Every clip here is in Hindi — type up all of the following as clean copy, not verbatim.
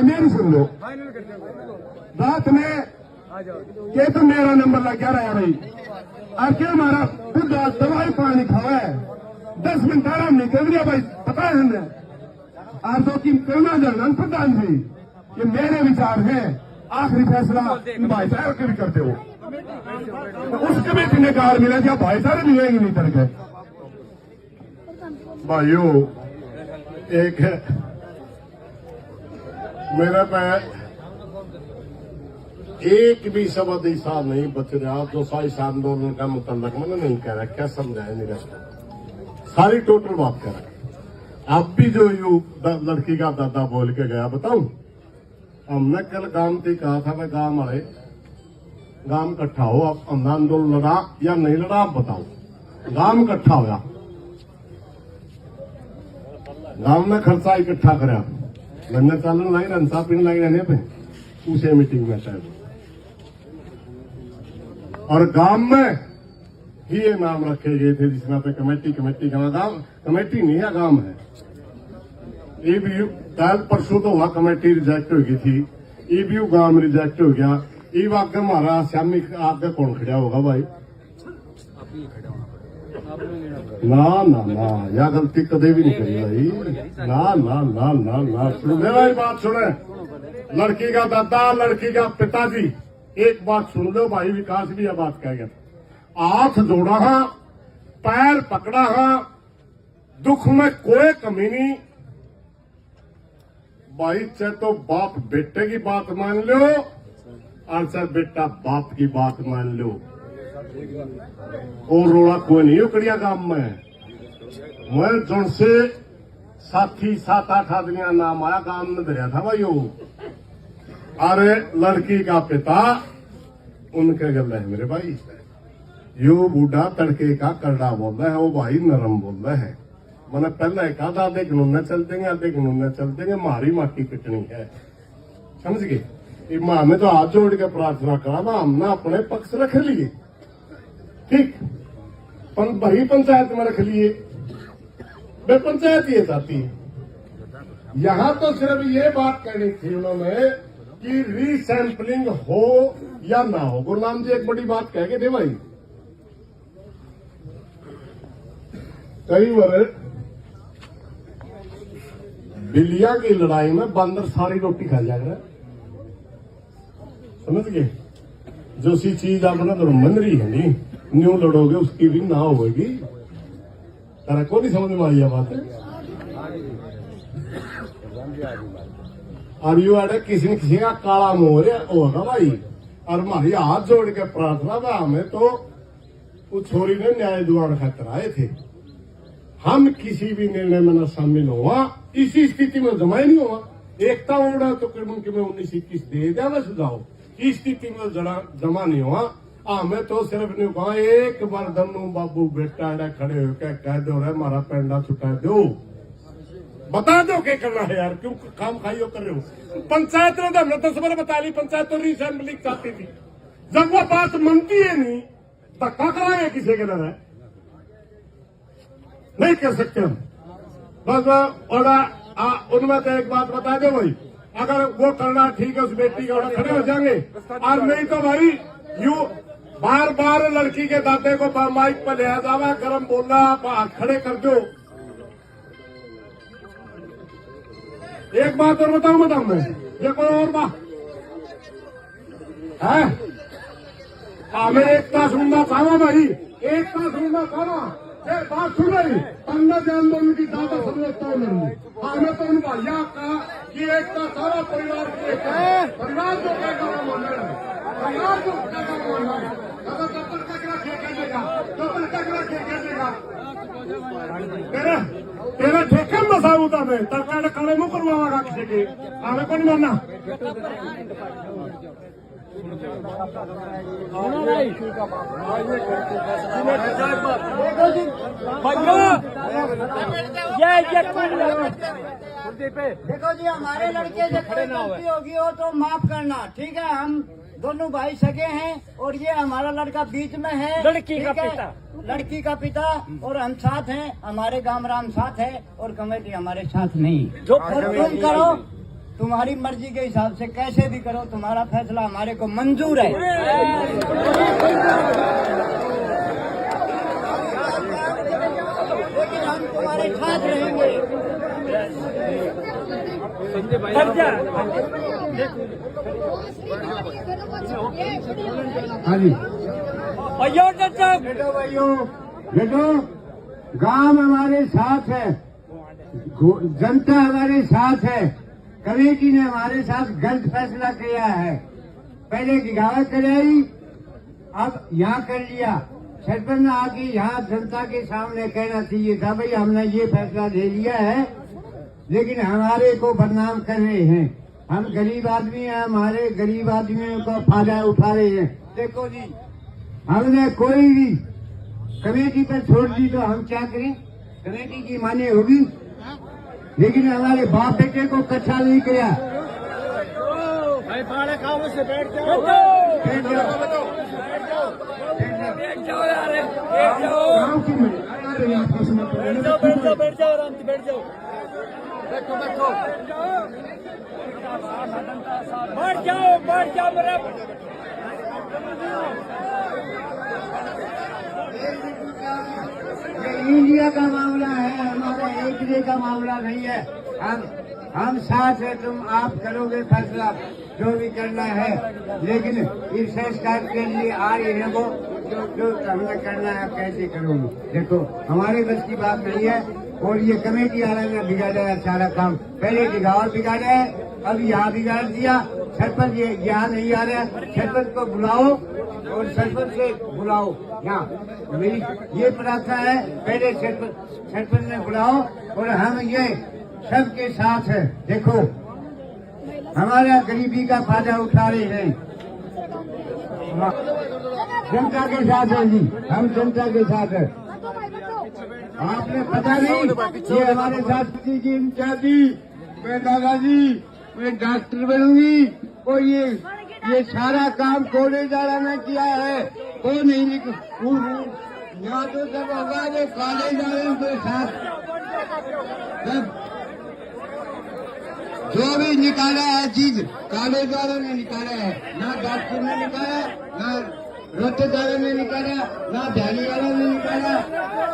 मेरी सुन लो, रात में के तो मेरा नंबर लग गया रहा भाई, और क्या हमारा खुद दवाई पानी खावा है, 10 मिनट आराम निकल गया भाई, पता है हमें आप तो कि करना जरूर प्रधान जी, ये मेरे विचार हैं, आखिरी फैसला भाईचारे के भी करते हो, तो उस कमेटी ने कार मिला क्या भाईचारे मिलेंगे नहीं तरह भाइयों। एक है मेरा पैर एक भी शब्द ऐसा नहीं बच रहा जो साइंस आंदोलन का मुतल्लक मैंने नहीं कह रहा, क्या समझाया मेरा सारी टोटल बात कर रहा। अब भी जो यू लड़की का दादा बोल के गया बताऊं, हमने कल गांव से कहा था मैं गांव वाले गांव इकट्ठा हो, अब हमने आंदोलन लड़ा या नहीं लड़ा आप बताओ। गांव इकट्ठा होया, गांव में खर्चा इकट्ठा करा, गन्ने चालन लाई रंसा पिन लाई रहने पे उसे मीटिंग में शायद, और गांव में ही ये नाम रखे गए थे जिसमें पे कमेटी कमेटी का गांव कमेटी नहीं है गांव है। ईबीयू कल परसों तो हुआ कमेटी रिजेक्ट हो गई थी, ईबीयू गांव में रिजेक्ट हो गया। ई वाक्य हमारा श्यामी आगे कौन खड़ा होगा भाई? ना ना ना, यह गलती कदे भी नहीं करी भाई, ना ना ना ना ना। मेरा बात सुने, लड़की का दादा लड़की का पिताजी, एक बात सुन लो भाई, विकास भी यह बात कह गया, हाथ जोड़ा हा, पैर पकड़ा हा, दुख में कोई कमी नहीं भाई। चाहे तो बाप बेटे की बात मान लो और चाहे बेटा बाप की बात मान लो, और रोड़ा कोई नहीं उकड़िया गांव में। मैं जोन से साथी 7-8 आदमियां नाम आया गांव में धरिया था भाई, अरे लड़की का पिता उनके गल है मेरे भाई, यो बूढ़ा तड़के का करड़ा बोल रहा है, वो भाई नरम बोल रहा है। मैंने पहले कहा था आधे कानून चल देंगे, आधे कानून चल देंगे, मारी माटी पिटनी है, समझ गए। मां में तो हाथ जोड़ के प्रार्थना करा था, हमने अपने पक्ष रख लिए, ठीक भरी पंचायत में रख लिए, वे पंचायत ये चाहती है। यहां तो सिर्फ ये बात कहनी थी उन्होंने कि रीसैंपलिंग हो या ना हो। गुरनाम जी एक बड़ी बात कह के थे भाई, कई बार बिल्लियां की लड़ाई में बंदर सारी रोटी खा जाएगा, समझ गए। जो सी चीज अपना तो मन रही है नहीं, न्यू लड़ोगे उसकी भी ना होगी, तारा को नहीं समझ में आई है बात है। और यू आड़े किसी न किसी का काला मोर होगा भाई, और हमारी हाथ जोड़ के प्रार्थना में हमें तो उस छोरी ने न्याय दुआन खातर आए थे, हम किसी भी निर्णय में न शामिल हुआ, इसी स्थिति में जमा ही नहीं हुआ। एकता उड़ा तो मुमकिन में 1921 दे दिया मैं सुझाव, इस स्थिति में जमा नहीं हुआ। हमें तो सिर्फ नहीं कहा एक बार दमू बाबू बेटा खड़े होकर कह दो रे हमारा पेंडा छुटा दो, बता दो क्या करना है यार, क्यों काम खाइयो कर रहे हो। पंचायत ने हमने 10 बार बता ली, पंचायत तो रीसेंपलिंग चाहती थी, जब वो बात मनती है नहीं धक्का कराए किसी के लड़ा नहीं कर सकते हम। बस उनमें तो एक बात बता दो भाई, अगर वो करना ठीक है उस बेटी का खड़े हो जाएंगे, और नहीं तो भाई यू बार बार लड़की के दादे को माइक पर ले जावा, गरम बोलना आप खड़े कर दो। एक बात और बताऊं मैं, ये कोई और बात है, हमें एकता सुनना चाहना भाई, एकता सुनना चाहना, बात सुन रही 15 आंदोलन की ज्यादा समझता हूँ हमें तो उन भैया का कि एकता सारा परिवार परिवार जो कहेगा वो मानना है, परिवार जो कहेगा वो मानना है, अगर दफ्तर तक रखे कहेगा, दफ्तर तक रखे कहेगा, तेरा ठेके में बसा होता मैं तरकाड़ काले मुंह करवागा किसी के, हमें कौन मानना। देखो जी हमारे लड़के जब कोई गलती होगी हो तो माफ करना, ठीक है। हम दोनों भाई सगे हैं और ये हमारा लड़का बीच में है, लड़की का पिता और हम साथ हैं, हमारे गांव राम साथ है और कमेटी हमारे साथ नहीं। और तुम करो तुम्हारी मर्जी के हिसाब से कैसे भी करो, तुम्हारा फैसला हमारे को मंजूर है। लेकिन हम तुम्हारे साथ रहेंगे। हाँ जी बेटो भाइयों, बेटो गांव हमारे साथ है, जनता हमारे साथ है। कमेटी ने हमारे साथ गलत फैसला किया है। पहले गिगावत कराई, अब यहाँ कर लिया। सरपंच ने आके यहाँ जनता के सामने कहना चाहिए था, भाई हमने ये फैसला ले लिया है, लेकिन हमारे को बदनाम कर रहे हैं। हम गरीब आदमी हैं, हमारे गरीब आदमियों का फायदा उठा रहे हैं। देखो जी, हमने कोई भी कमेटी पर छोड़ दी तो हम क्या करें? कमेटी की माने होगी, लेकिन हमारे बाप बेटे को कच्चा नहीं किया। बैठ जाओ मेरा। ये इंडिया का मामला है, हमारा एक डे का मामला नहीं है। हम साथ है, तुम आप करोगे फैसला जो भी करना है, लेकिन इस संस्कार के लिए आ रही है वो जो हमने करना है कैसे करोगे। देखो हमारे बस की बात नहीं है, और ये कमेटी वाला ने बिगाड़ा है सारा काम। पहले गिगावत बिगाड़ा है, अब यहाँ बिगाड़ दिया। सरपंच यहाँ नहीं आ रहा है, सरपंच को बुलाओ और सरपंच से बुलाओ यहाँ। मेरी ये प्रार्थना है, पहले सरपंच ने बुलाओ और हम ये सबके साथ है। देखो हमारा गरीबी का फायदा उठा रहे हैं, जनता के साथ है जी, हम जनता के साथ है। आपने पता नहीं ये हमारे साथ की इंचार्जी, मैं दादाजी, मैं डॉक्टर बनूंगी, और ये सारा काम कॉलेज वाला ने किया है। वो नहीं यहाँ तो सब होगा जो कॉलेज वाले के साथ जो भी निकाला है चीज कॉलेज वालों ने निकाला है, ना डॉक्टर ने निकाला, ना रोहतक वालों ने निकाला, ना ध्यानी वालों ने निकाला।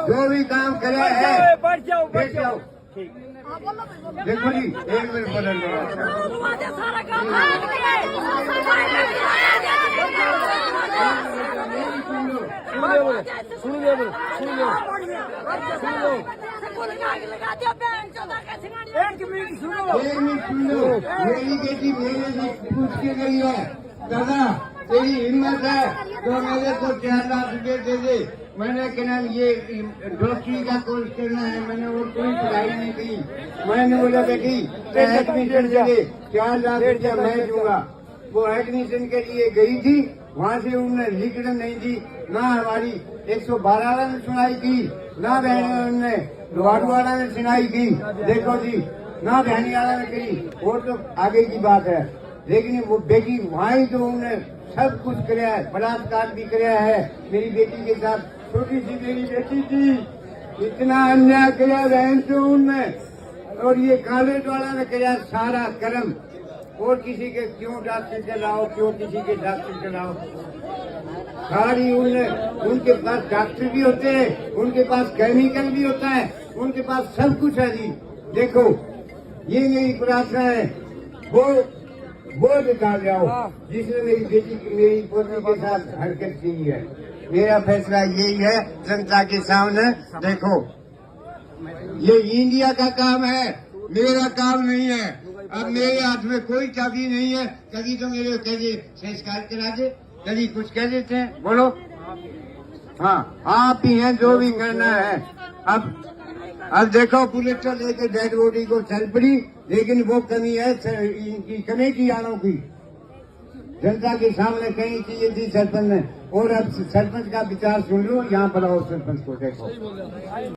जो भी काम करा है बैठ जाओ। देखो जी, एक मिनट बदल मेरी बेटी मेरे से पूछ के गई है, दादा तेरी हिम्मत है तो मेरे को 4 लाख रुपए दे दे। मैंने कहना ये डॉक्टरी का कोर्स करना है, मैंने वो कोई पढ़ाई नहीं की। मैंने बोला बेटी एडमिशन दे दे, 4 लाख रुपया मैं दूंगा। वो एडमिशन के लिए गई थी, वहाँ से उन्होंने लिखना नहीं दी, ना हमारी 112 ने सुनाई की, ना उन्होंने लोहारवाड़ा ने सुनाई की। देखो जी, ना बहनी वाला ने करी, वो तो आगे की बात है। लेकिन वो बेटी वहाँ ही तो उन्होंने सब कुछ कराया है, बलात्कार भी कराया है मेरी बेटी के साथ। छोटी सी मेरी बेटी थी, इतना अन्याय किया बहन तो उनने, और ये कॉलेज वाला ने किया सारा कर्म। और किसी के क्यों डॉक्टर चलाओ, क्यों किसी के डॉक्टर चलाओ, सारी उनके पास डॉक्टर भी होते हैं, उनके पास केमिकल भी होता है, उनके पास सब कुछ है जी। देखो ये मेरी प्रार्थना है, वो निकाल जाओ जिसने मेरी बेटी मेरी पोती के साथ हरकत की है। मेरा फैसला यही है जनता के सामने। देखो ये इंडिया का काम है, मेरा काम नहीं है। अब मेरे हाथ में कोई चाबी नहीं है। कभी तो मेरे कहते संस्कार करा दे, कभी कुछ कह देते हैं, बोलो। हाँ आप ही हैं जो भी करना है। अब देखो पुलिस तो लेके डेड बॉडी को चल पड़ी, लेकिन वो कमी है इनकी कमेटी वालों की। जनता के सामने कहीं चाहिए थी सरपंच ने, और अब सरपंच का विचार सुन लो। यहाँ बुलाओ सरपंच को, देखो